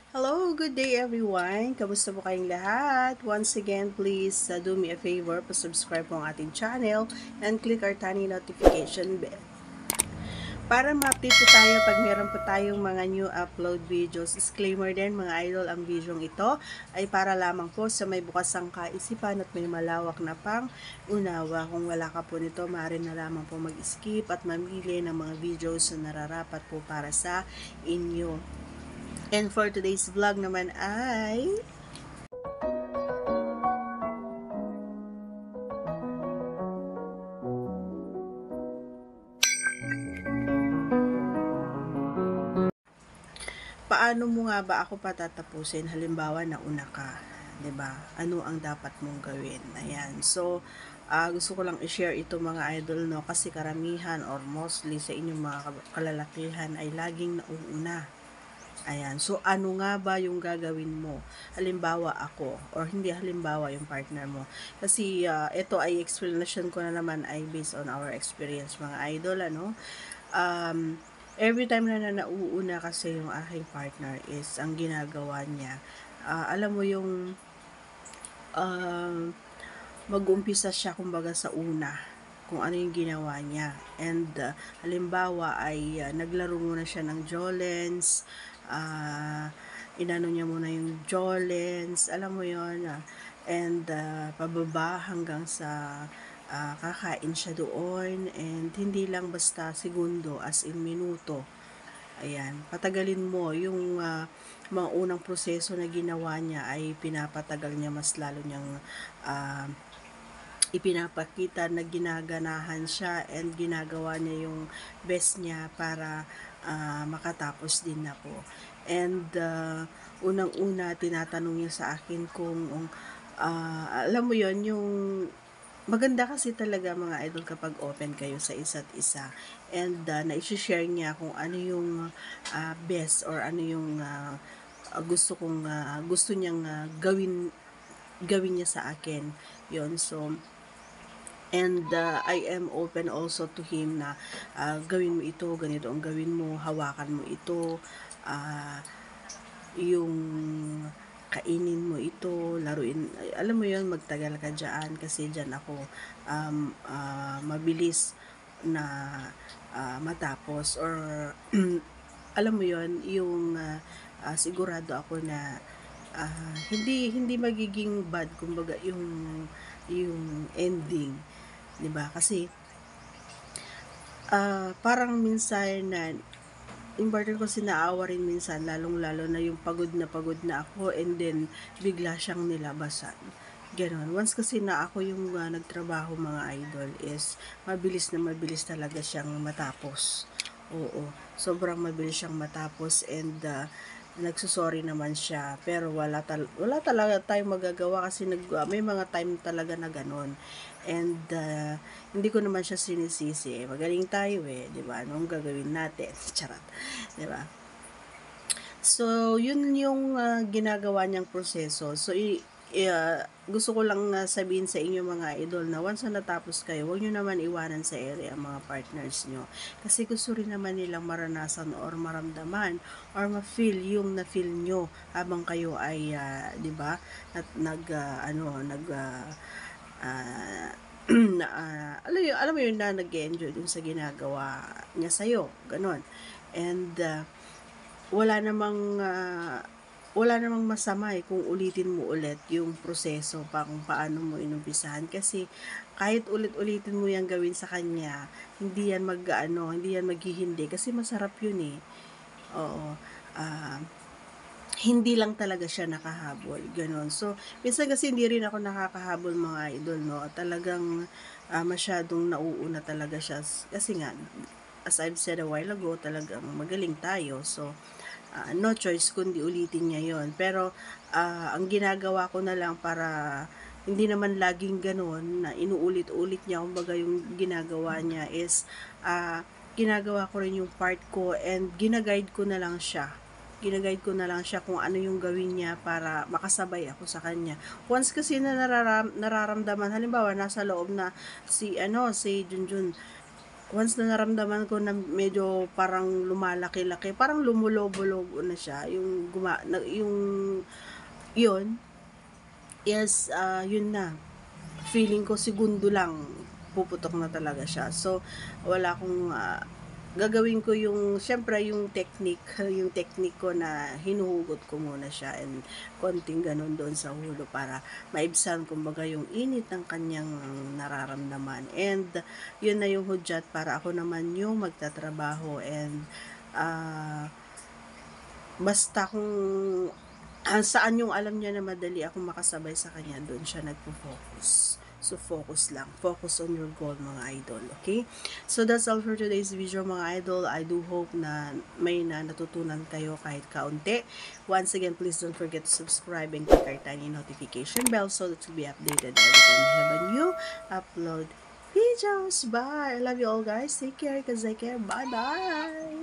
Hello, good day everyone. Kamusta po kayong lahat? Once again, please do me a favor, pa-subscribe po ang ating channel and click our tiny notification bell. Para ma-update po tayo pag meron po tayong mga new upload videos. Disclaimer din mga idol, ang videong ito ay para lamang po sa may bukasang kaisipan at may malawak na pang unawa. Kung wala ka po nito, maaari na lamang po mag-skip at mamili ng mga videos na nararapat po para sa inyo. And for today's vlog naman ay paano mo nga ba ako patatapusin halimbawa nauna ka, 'di ba? Ano ang dapat mong gawin? Ayan. So, gusto ko lang i-share ito mga idol no kasi karamihan or mostly sa inyong mga kalalakihan ay laging nauuna. Ayan. So, ano nga ba yung gagawin mo? Halimbawa ako, or hindi halimbawa yung partner mo. Kasi, ito ay explanation ko na naman ay based on our experience, mga idol, ano? Every time na nauuna kasi yung aking partner is, ang ginagawa niya, alam mo yung, mag-umpisa siya kumbaga sa una kung ano yung ginawa niya. And halimbawa ay naglaro muna siya ng Jolens, inano niya muna yung Jolens, alam mo yon, and pababa hanggang sa kakain siya doon, and hindi lang basta segundo, as in minuto. Ayan, patagalin mo yung mga unang proseso na ginawa niya ay pinapatagal niya, mas lalo niyang ipinapakita na ginaganahan siya and ginagawa niya yung best niya para makatapos din ako. And unang-una tinatanong niya sa akin kung alam mo yon yung maganda kasi talaga mga idol kapag open kayo sa isa't isa, and na-share niya kung ano yung best or ano yung gusto niyang gawin niya sa akin yon. So, and I am open also to him na gawin mo ito, ganito ang gawin mo, hawakan mo ito, yung kainin mo ito, laruin, alam mo yon, magtagal ka dyan kasi dyan ako mabilis na matapos, or alam mo yon, yung sigurado ako na hindi magiging bad kumbaga yung ending, 'di ba? Kasi parang minsan na yung partner ko sinaawa rin minsan, lalong-lalo na yung pagod na ako and then bigla siyang nilabasan. Ganon. Once kasi na ako yung nagtrabaho mga idol is mabilis talaga siyang matapos. Oo. Sobrang mabilis siyang matapos, and nagsusorry naman siya, pero wala talaga tayong magagawa kasi may mga time talaga na ganon. And hindi ko naman siya sinisisi, magaling tayo di ba, anong gagawin natin? Charot, di ba? So yun yung ginagawa niyang proseso. So gusto ko lang sabihin sa inyo mga idol na once na natapos kayo, huwag nyo naman iwanan sa area ang mga partners nyo. Kasi gusto rin naman nilang maranasan or maramdaman or ma-feel yung na-feel nyo habang kayo ay, di ba, at alam mo yun na nag-enjoy dun sa ginagawa niya sa'yo, ganon. And wala namang masama kung ulitin mo ulit yung proseso pa kung paano mo inumpisahan, kasi kahit ulit-ulitin mo yung gawin sa kanya, hindi yan hindi yan maghihindi kasi masarap yun Oo. Hindi lang talaga siya nakahabol, ganon. So, minsan kasi hindi rin ako nakakahabol mga idol, no? Talagang masyadong nauuna talaga siya kasi nga, as I've said a while ago, talagang magaling tayo. So, no choice kundi ulitin niya yon. Pero ang ginagawa ko na lang para hindi naman laging ganoon na inuulit-ulit niya, kumbaga yung ginagawa niya is ginagawa ko rin yung part ko, and ginaguide ko na lang siya kung ano yung gawin niya para makasabay ako sa kanya. Once kasi na nararamdaman, halimbawa nasa loob na si Junjun, once na naramdaman ko na medyo parang lumalaki-laki, parang lumulobo-lobo na siya, yung yun, yes, yun na. Feeling ko segundo lang, puputok na talaga siya. So, wala akong, gagawin ko yung, syempre yung technique ko na hinuhugot ko muna siya and konting ganun doon sa ulo para maibsan kumbaga yung init ng kanyang nararamdaman. And, yun na yung hudyat para ako naman yung magtatrabaho and, basta kung saan yung alam niya na madali akong makasabay sa kanya, doon siya nagpo-focus. So, focus lang. Focus on your goal, mga idol. Okay? So, that's all for today's video, mga idol. I do hope na may natutunan kayo kahit kaunti. Once again, please don't forget to subscribe and click our tiny notification bell so that you'll be updated every time we have a new upload videos. Bye! I love you all, guys. Take care because I care. Bye-bye!